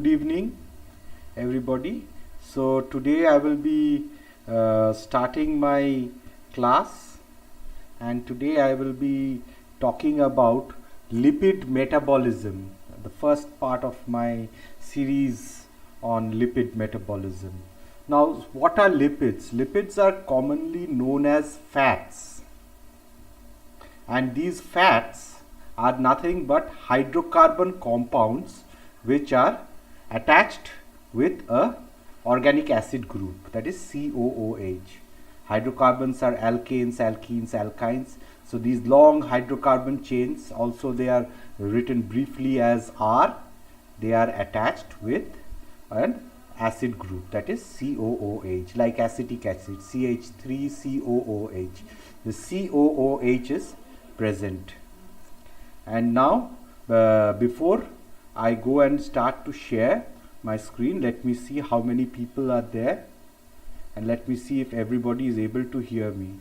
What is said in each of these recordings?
good evening everybody. So today I will be starting my class, and today I will be talking about lipid metabolism, the first part of my series on lipid metabolism. Now, what are lipids? Lipids are commonly known as fats, and these fats are nothing but hydrocarbon compounds which are attached with a organic acid group, that is COOH. Hydrocarbons are alkanes, alkenes, alkynes. So these long hydrocarbon chains, also they are written briefly as R, they are attached with an acid group, that is COOH, like acetic acid, CH3COOH. The COOH is present. And now before I go and start to share my screen, let me see how many people are there, and let me see if everybody is able to hear me.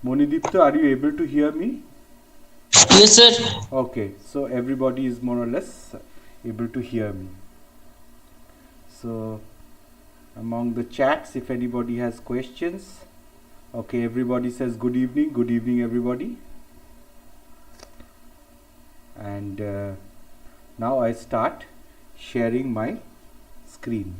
Monidipta, are you able to hear me? Yes, sir. Okay, so everybody is more or less able to hear me. So among the chats, if anybody has questions. Okay, everybody says good evening everybody. And now I start sharing my screen.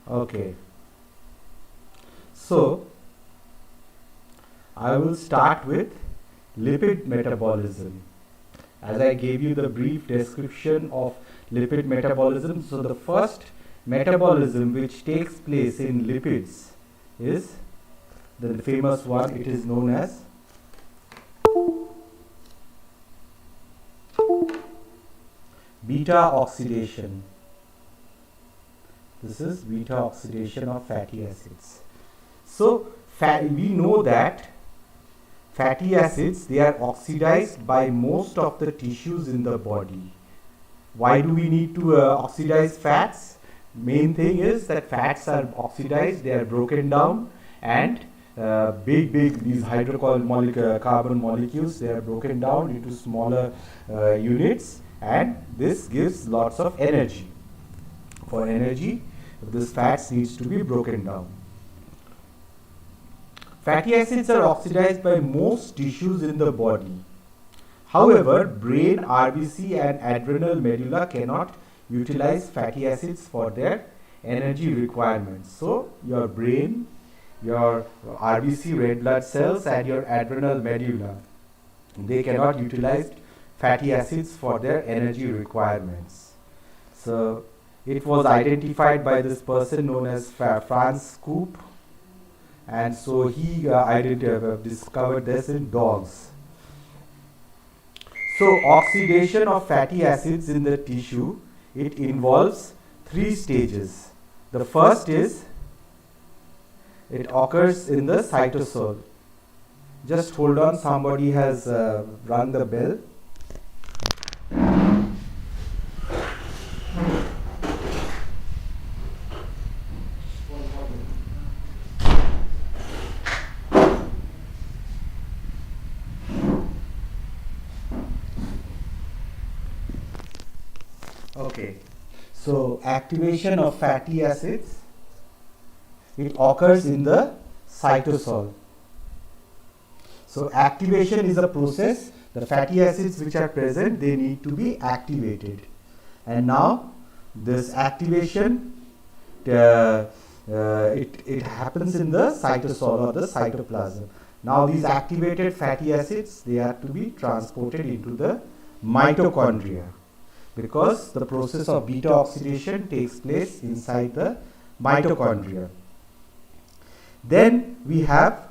Okay, so I will start with lipid metabolism. As I gave you the brief description of lipid metabolism, so the first metabolism which takes place in lipids is the famous one. It is known as beta oxidation. This is beta oxidation of fatty acids. So we know that fatty acids, they are oxidized by most of the tissues in the body. Why do we need to oxidize fats? Main thing is that fats are oxidized, they are broken down, and these hydrocarbon molecules, they are broken down into smaller units, and this gives lots of energy. For energy, this fats needs to be broken down. Fatty acids are oxidized by most tissues in the body. However, brain, RBC and adrenal medulla cannot utilize fatty acids for their energy requirements. So your brain, your RBC, red blood cells, and your adrenal medulla, they cannot utilize fatty acids for their energy requirements. So it was identified by this person known as Franz Koop, and so he discovered this in dogs. So oxidation of fatty acids in the tissue, it involves 3 stages. The first is, it occurs in the cytosol. Just hold on, somebody has rung the bell. Okay, so activation of fatty acids, it occurs in the cytosol. So activation is a process. The fatty acids which are present, they need to be activated. And now this activation, it happens in the cytosol or the cytoplasm. Now these activated fatty acids, they are to be transported into the mitochondria, because the process of beta oxidation takes place inside the mitochondria. Then we have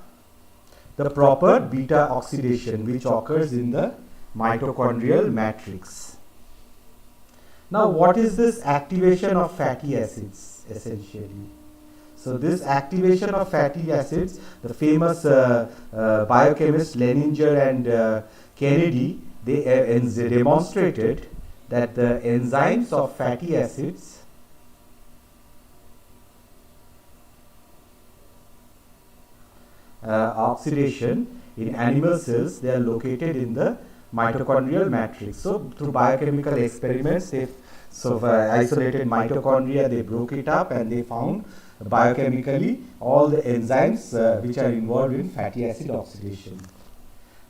the proper beta oxidation, which occurs in the mitochondrial matrix. Now, what is this activation of fatty acids essentially? So, this activation of fatty acids, the famous biochemists Leninger and Kennedy, they demonstrated that the enzymes of fatty acids oxidation in animal cells, they are located in the mitochondrial matrix. So, through biochemical experiments, they isolated mitochondria, they broke it up and they found biochemically all the enzymes which are involved in fatty acid oxidation.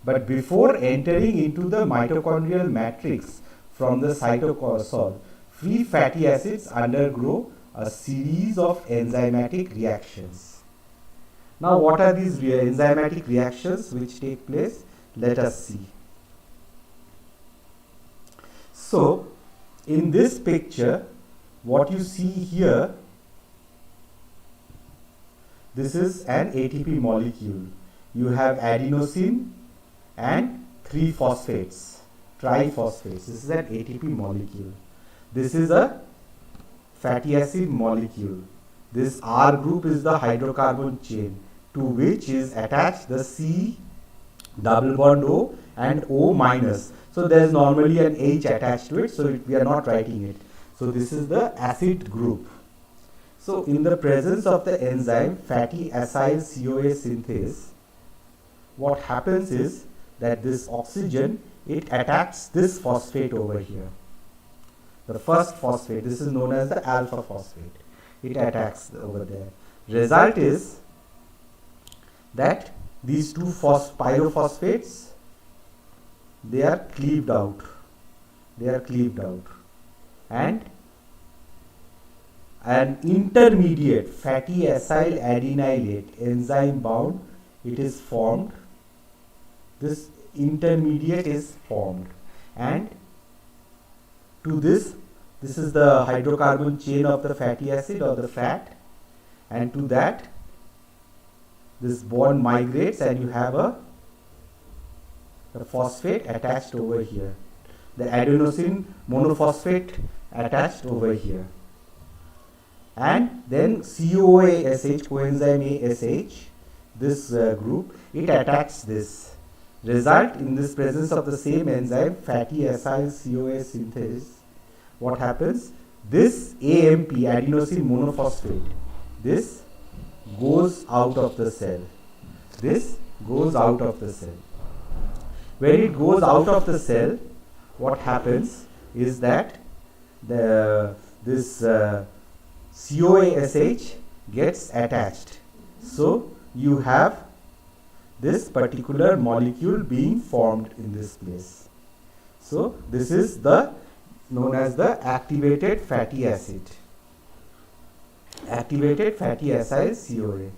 But before entering into the mitochondrial matrix from the cytosol, free fatty acids undergo a series of enzymatic reactions. Now, what are these enzymatic reactions which take place? Let us see. So, in this picture, what you see here, this is an ATP molecule. You have adenosine and 3 phosphates, triphosphates. This is an ATP molecule. This is a fatty acid molecule. This R group is the hydrocarbon chain to which is attached the C double bond O and O minus. So there is normally an H attached to it, so we are not writing it. So this is the acid group. So in the presence of the enzyme fatty acyl CoA synthase, what happens is that this oxygen, it attacks this phosphate over here. The first phosphate, this is known as the alpha phosphate. It attacks over there. Result is that these two pyrophosphates, they are cleaved out. And an intermediate fatty acyl adenylate enzyme bound, it is formed. This intermediate is formed, and to this is the hydrocarbon chain of the fatty acid or the fat, and to that this bond migrates and you have the phosphate attached over here, the adenosine monophosphate attached over here, and then CoASH, coenzyme ASH, this group, it attacks this. Result, in this presence of the same enzyme fatty acyl CoA synthase, what happens? This AMP, adenosine monophosphate, this goes out of the cell. This goes out of the cell. When it goes out of the cell, what happens is that this CoASH gets attached. So you have this particular molecule being formed in this place. So this is known as the activated fatty acid. Activated fatty acyl CoA.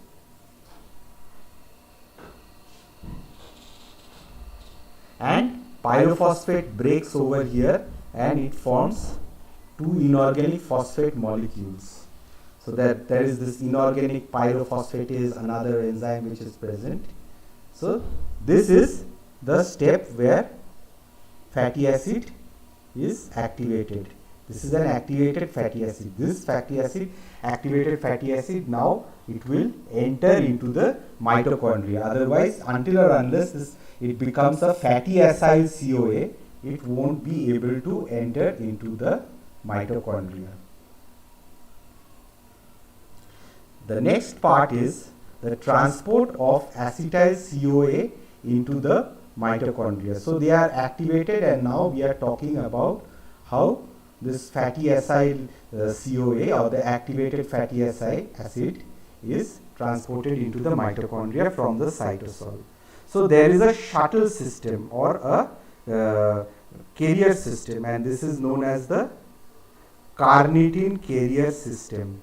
And pyrophosphate breaks over here and it forms 2 inorganic phosphate molecules. So that there is this inorganic pyrophosphatase, another enzyme which is present. So this is the step where fatty acid is activated. This is an activated fatty acid. This fatty acid, activated fatty acid, now it will enter into the mitochondria. Otherwise, until or unless it becomes a fatty acyl CoA, it won't be able to enter into the mitochondria. The next part is the transport of acetyl CoA into the mitochondria. So they are activated, and now we are talking about how this fatty acyl CoA or the activated fatty acid is transported into the mitochondria from the cytosol. So there is a shuttle system or a carrier system, and this is known as the carnitine carrier system.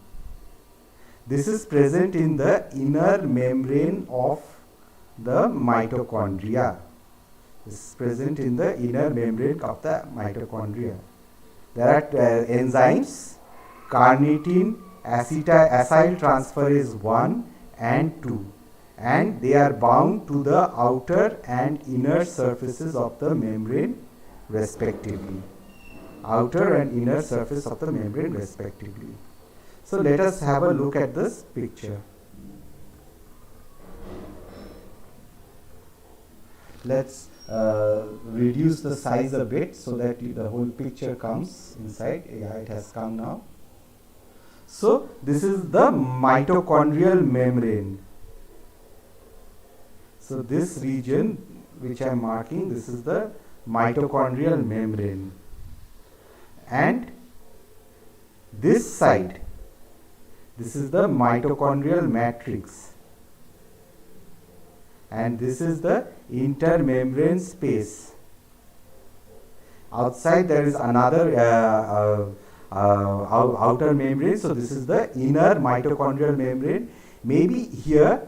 This is present in the inner membrane of the mitochondria. This is present in the inner membrane of the mitochondria. There are enzymes, carnitine acyl transferase 1 and 2, and they are bound to the outer and inner surfaces of the membrane respectively. Outer and inner surface of the membrane respectively. So let us have a look at this picture. Let's reduce the size a bit so that the whole picture comes inside. Yeah, it has come now. So this is the mitochondrial membrane. So this region which I am marking, this is the mitochondrial membrane. And this side, this is the mitochondrial matrix. And this is the intermembrane space. Outside there is another outer membrane. So this is the inner mitochondrial membrane. Maybe here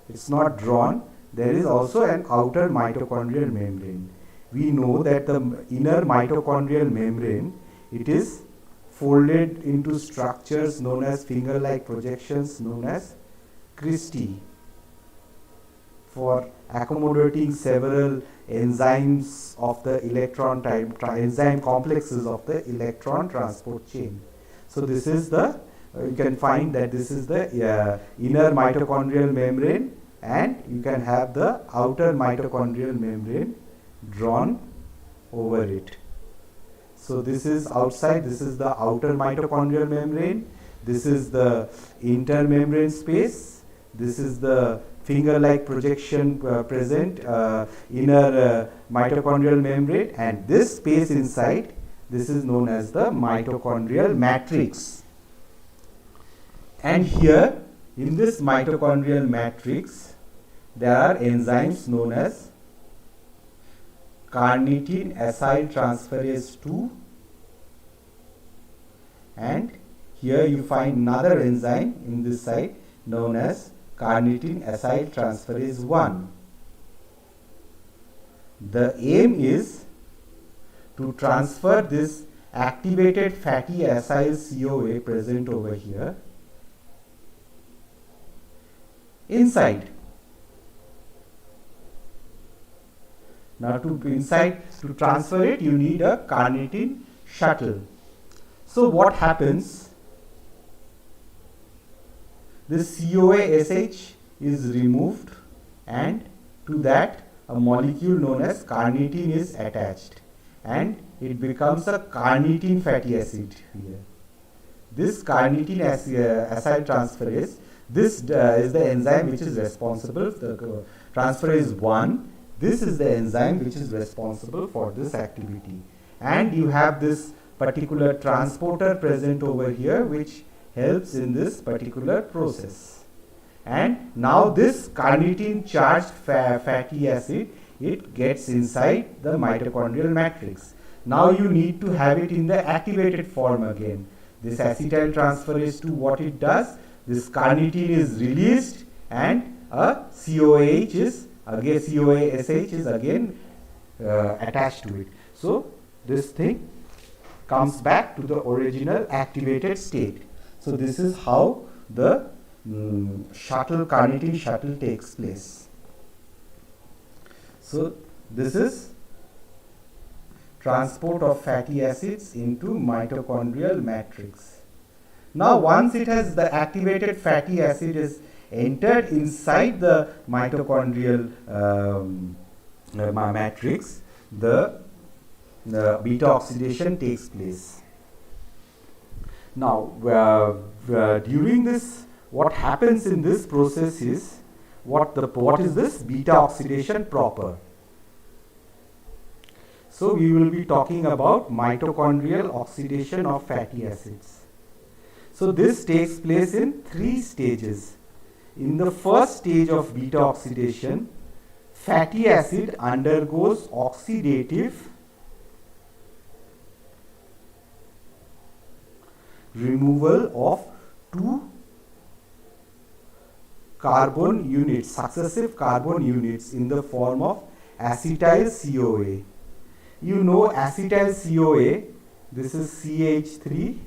it's not drawn. There is also an outer mitochondrial membrane. We know that the inner mitochondrial membrane, it is folded into structures known as finger-like projections known as cristae, for accommodating several enzymes of the electron type enzyme complexes of the electron transport chain. So this is the you can find that this is the inner mitochondrial membrane, and you can have the outer mitochondrial membrane drawn over it. So this is outside, this is the outer mitochondrial membrane, this is the intermembrane space, this is the finger-like projection present inner mitochondrial membrane, and this space inside, this is known as the mitochondrial matrix. And here in this mitochondrial matrix, there are enzymes known as carnitine acyltransferase 2, and here you find another enzyme in this side known as carnitine acyltransferase 1. The aim is to transfer this activated fatty acyl CoA present over here inside. Now to transfer it, you need a carnitine shuttle. So what happens? This CoA-SH is removed, and to that a molecule known as carnitine is attached, and it becomes a carnitine fatty acid here. This carnitine acyltransferase, this is the enzyme which is responsible, the transferase 1. This is the enzyme which is responsible for this activity, and you have this particular transporter present over here which helps in this particular process. And now this carnitine charged fatty acid, it gets inside the mitochondrial matrix. Now you need to have it in the activated form again. This acetyltransferase 2, what it does, this carnitine is released, and a CoAH is again, CoA-SH is again attached to it. So this thing comes back to the original activated state. So this is how the carnitine shuttle takes place. So this is transport of fatty acids into mitochondrial matrix. Now once it has the activated fatty acid is entered inside the mitochondrial matrix, the beta oxidation takes place. Now during this, what happens in this process is what is this beta oxidation proper. So we will be talking about mitochondrial oxidation of fatty acids. So this takes place in 3 stages. In the first stage of beta oxidation, fatty acid undergoes oxidative removal of 2 carbon units, successive carbon units, in the form of acetyl CoA. You know acetyl CoA, this is CH3,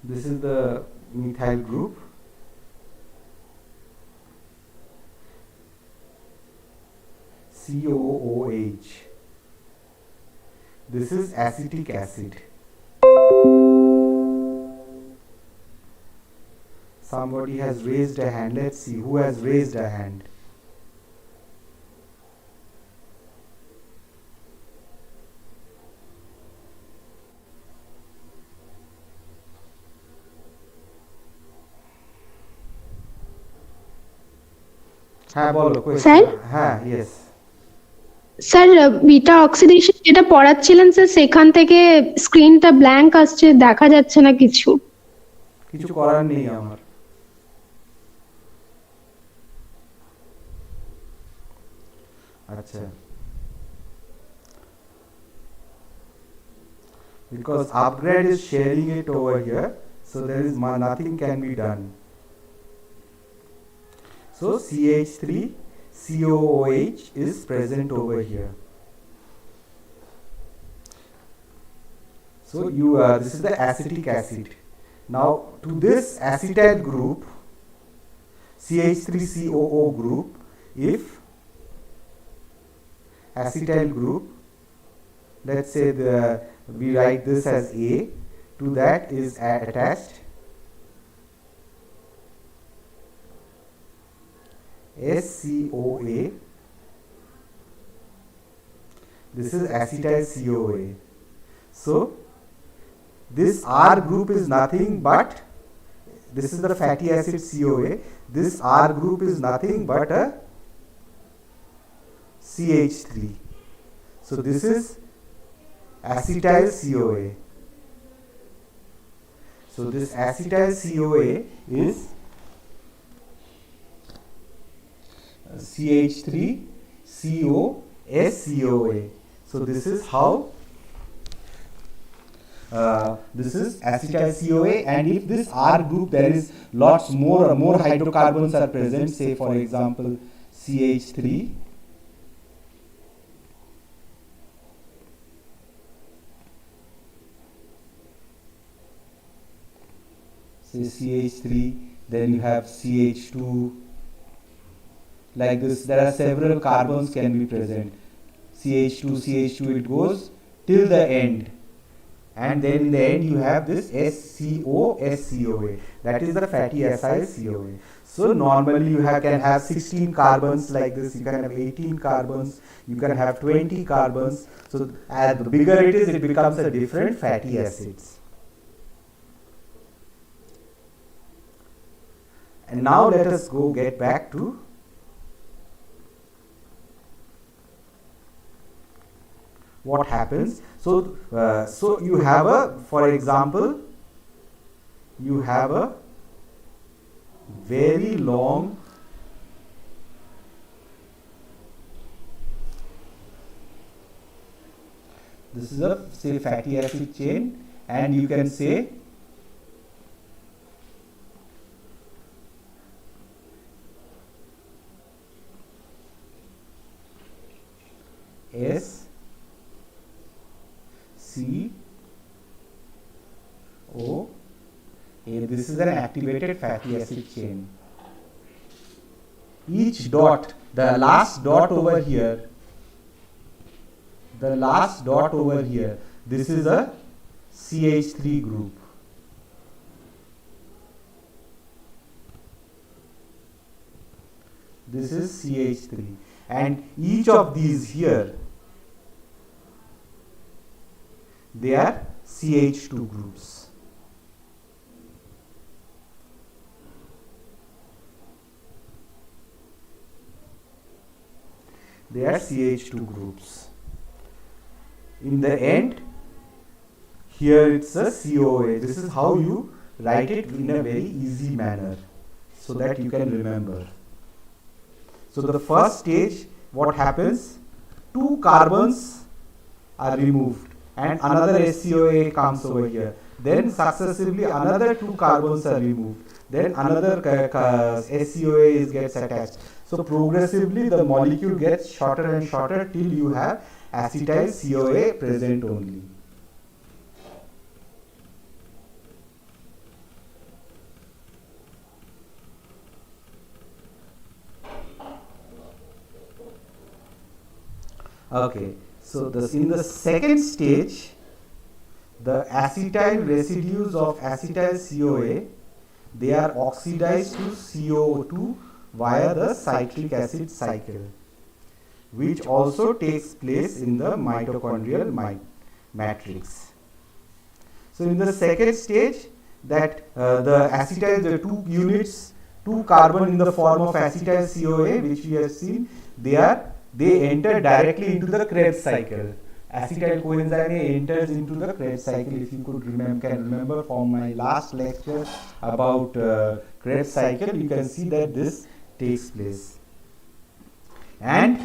This is the methyl group. COOH. This is acetic acid. Somebody has raised a hand. Let's see who has raised a hand. হ্যাঁ বলো sir হ্যাঁ yes sir beta oxidation যেটা পড়াচ্ছিলেন sir সেখান থেকে স্ক্রিনটা blank আসছে, দেখা যাচ্ছে না কিছু। কিছু করার নেই আমার। আচ্ছা, because upgrade is sharing it over here, so there is nothing can be done. So CH3 COOH is present over here. So this is the acetic acid. Now to this acetyl group, CH3COO group, if acetyl group, let's say we write this as A, to that is attached SCOA. This is acetyl COA. So this R group is nothing but, this is the fatty acid COA, this R group is nothing but a CH3. So this is acetyl COA. So this acetyl COA is CH3 COSCOA. So this is how this is acetyl COA, and if this R group there is lots more hydrocarbons are present, say for example CH3, say CH3, then you have CH2, like this. There are several carbons can be present, CH2 it goes till the end, and then in the end you have this SCOSCOA, that is the fatty acyl COA. So normally you can have 16 carbons like this, you can have 18 carbons, you can have 20 carbons. So as the bigger it is, it becomes a different fatty acids. And now let us get back to what happens. So you have for example, you have a very long this is a say fatty acid chain, and you can say S C O A. This is an activated fatty acid chain. Each dot, the last dot over here, this is a CH3 group. This is CH3, and each of these here, they are CH2 groups. They are CH2 groups. In the end, here it's a COA. This is how you write it in a very easy manner, so that you can remember. So the first stage, what happens? 2 carbons are removed and another SCOA comes over here. Then successively another 2 carbons are removed. Then another SCOA gets attached. So progressively the molecule gets shorter and shorter till you have acetyl COA present only. Okay, so in the second stage, the acetyl residues of acetyl CoA, they are oxidized to CO2 via the citric acid cycle, which also takes place in the mitochondrial matrix. So in the second stage, that the acetyl, the two units, two carbon in the form of acetyl CoA, which we have seen, they enter directly into the Krebs cycle. Acetyl coenzyme A enters into the Krebs cycle. If you could remember from my last lecture about Krebs cycle, you can see that this takes place. And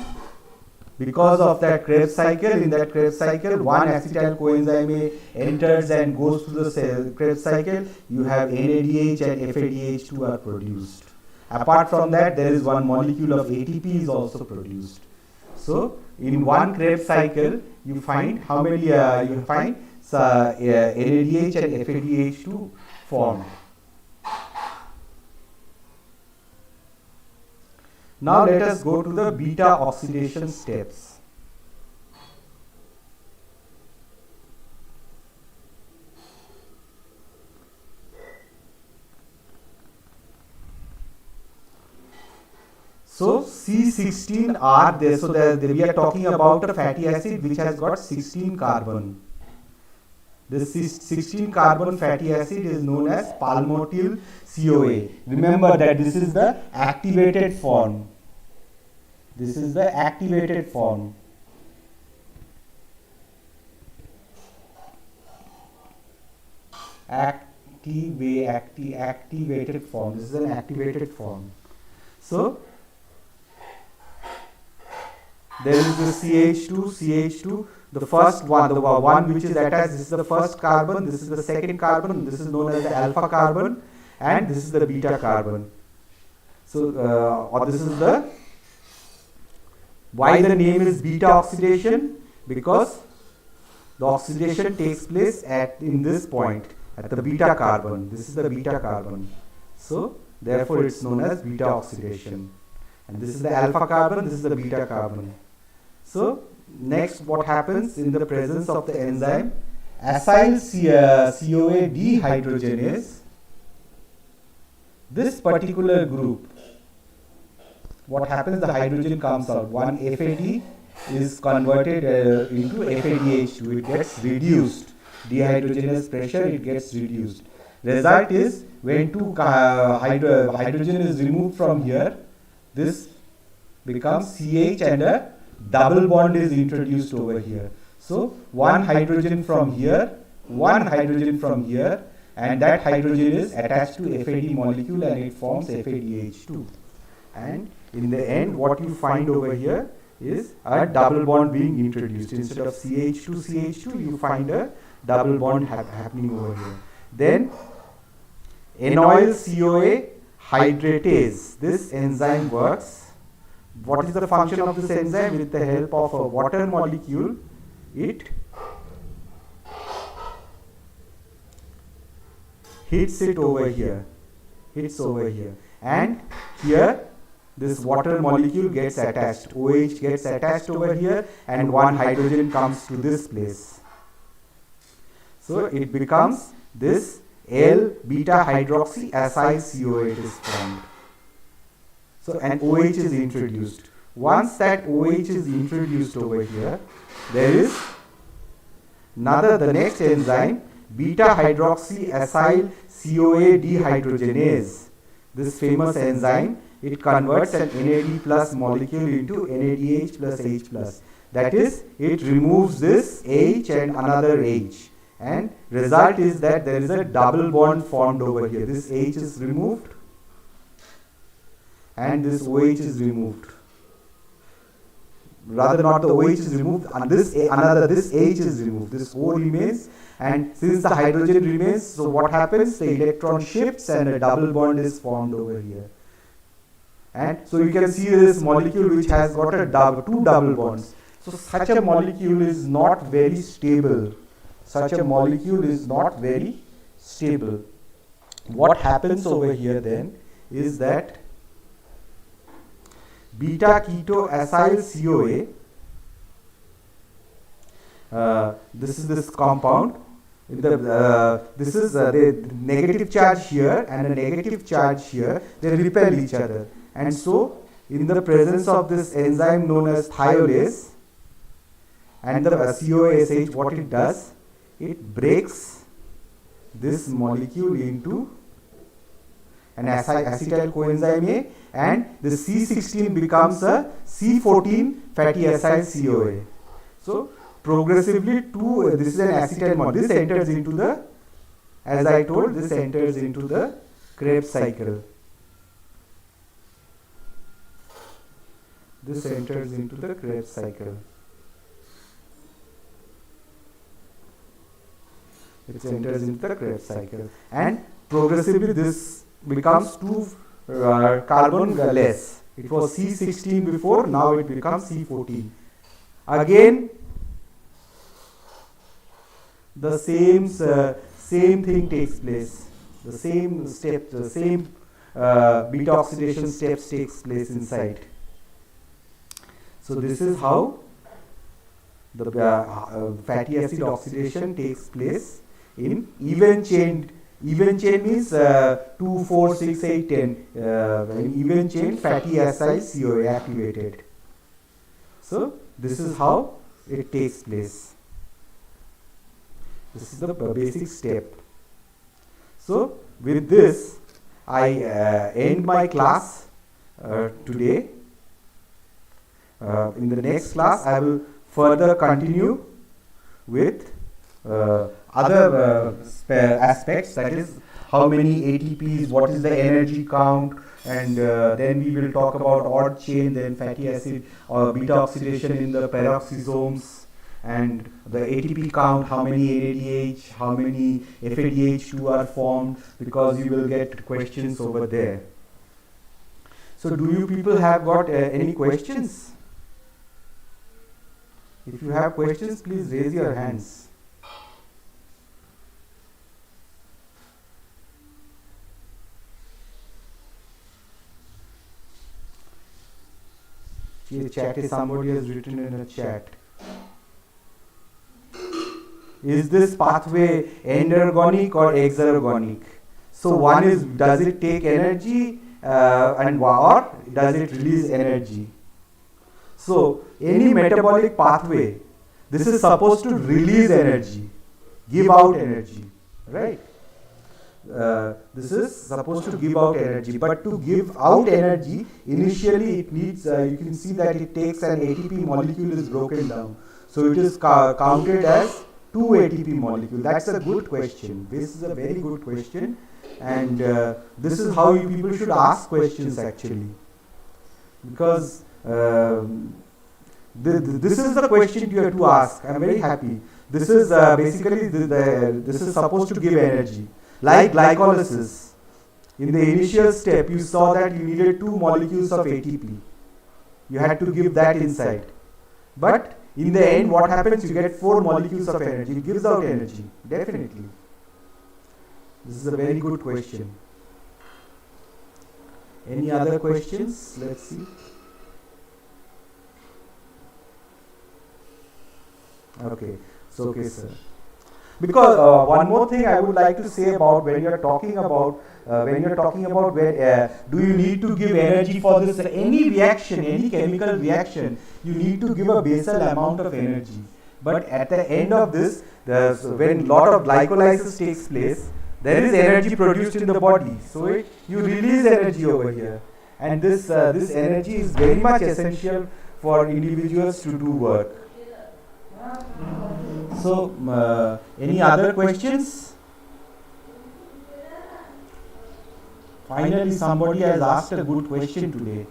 because of that Krebs cycle, in that Krebs cycle, one acetyl coenzyme A enters and goes through the Krebs cycle, you have NADH and FADH2 are produced. Apart from that, there is one molecule of ATP is also produced. So in one Krebs cycle, you find how many NADH and FADH2 formed. Now let us go to the beta oxidation steps. So C16R there, so we are talking about a fatty acid which has got 16 carbon. This 16 carbon fatty acid is known as palmitoyl CoA. Remember that this is the activated form. This is the activated form. Activated form. This is an activated form. So there is the CH2, the first one, the one which is attached, this is the first carbon, this is the second carbon, this is known as the alpha carbon, and this is the beta carbon. So, or this is the, why the name is beta oxidation? Because the oxidation takes place in this point, at the beta carbon. This is the beta carbon. So, therefore it's known as beta oxidation. And this is the alpha carbon, this is the beta carbon. So, next what happens in the presence of the enzyme, acyl CoA dehydrogenase, this particular group, what happens, the hydrogen comes out, one FAD is converted into FADH2, it gets reduced, dehydrogenase pressure, it gets reduced. Result is, when two hydrogen is removed from here, this becomes CH and a double bond is introduced over here. So one hydrogen from here, one hydrogen from here, and that hydrogen is attached to FAD molecule and it forms FADH2. And in the end, what you find over here is a double bond being introduced. Instead of CH2, you find a double bond happening over here. Then enoyl CoA hydratase, this enzyme works. What is the function of this enzyme? With the help of a water molecule, it hits over here, and here this water molecule gets attached, OH gets attached over here, and one hydrogen comes to this place. So it becomes this L-beta hydroxy acyl CoA, it is formed. So an OH is introduced. Once that OH is introduced over here, there is the next enzyme, beta hydroxy acyl CoA dehydrogenase. This famous enzyme, it converts an NAD plus molecule into NADH plus H plus. That is, it removes this H and another H. And result is that there is a double bond formed over here. This H is removed and this OH is removed. Rather, not the OH is removed, and this H is removed. This O remains, and since the hydrogen remains, so what happens? The electron shifts and a double bond is formed over here. And so you can see this molecule which has got two double bonds. So such a molecule is not very stable. What happens over here then is that beta keto acyl CoA This is this compound. This is the negative charge here and a negative charge here. They repel each other, and so in the presence of this enzyme known as thiolase and the COSH, what it does, it breaks this molecule into an acetyl coenzyme A, and the C16 becomes a C14 fatty acyl CoA. So progressively this is an acetyl molecule. This enters into the, as I told, this enters into the Krebs cycle. This enters into the Krebs cycle. It enters into the Krebs cycle, and progressively this becomes 2 carbon less. It was C16 before, now it becomes C14. Again, the same thing takes place. The same step, the same beta oxidation steps takes place inside. So this is how the fatty acid oxidation takes place in even chain. Even chain means 2, 4, 6, 8, 10. In even chain fatty acyl CoA activated. So this is how it takes place. This is the basic step. So with this, I end my class today. In the next class, I will further continue with other aspects, that is how many ATPs, what is the energy count, and then we will talk about odd chain, then fatty acid or beta oxidation in the peroxisomes, and the ATP count, how many NADH, how many FADH2 are formed, because you will get questions over there. So do you people have got any questions? If you have questions, please raise your hands. Chat is, somebody has written in a chat. Is this pathway endergonic or exergonic? So one is, does it take energy or does it release energy? So any metabolic pathway, this is supposed to release energy, give out energy, right? This is supposed to give out energy, but to give out energy, initially it needs, you can see that it takes an ATP molecule is broken down. So it is counted as 2 ATP molecule. That's a good question. This is a very good question, and this is how you people should ask questions actually, because this is the question you have to ask. I'm very happy. This is basically this is supposed to give energy. Like glycolysis, in the initial step you saw that you needed 2 molecules of ATP. You had to give that inside. But in the end what happens, you get 4 molecules of energy. It gives out energy, definitely. This is a very good question. Any other questions? Let's see. Okay, so okay sir. Because one more thing I would like to say about when you're talking about where do you need to give energy for this, any reaction, any chemical reaction, you need to give a basal amount of energy. But at the end of this, when lot of glycolysis takes place, there is energy produced in the body. So you release energy over here, and this energy is very much essential for individuals to do work. So, any other questions? Finally, somebody has asked a good question today.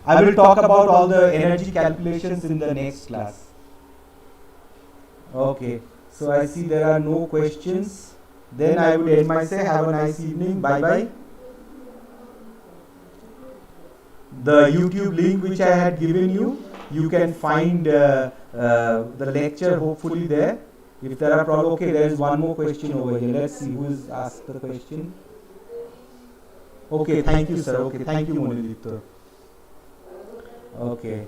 I will talk about all the energy calculations in the next class. Okay, so I see there are no questions. Then I would end my say, have a nice evening, bye bye. The YouTube link which I had given you, you can find the lecture hopefully there. If there are problems, okay, there is one more question over here. Let's see who has asked the question. Okay, thank you sir. Okay, thank you Monilito. Okay.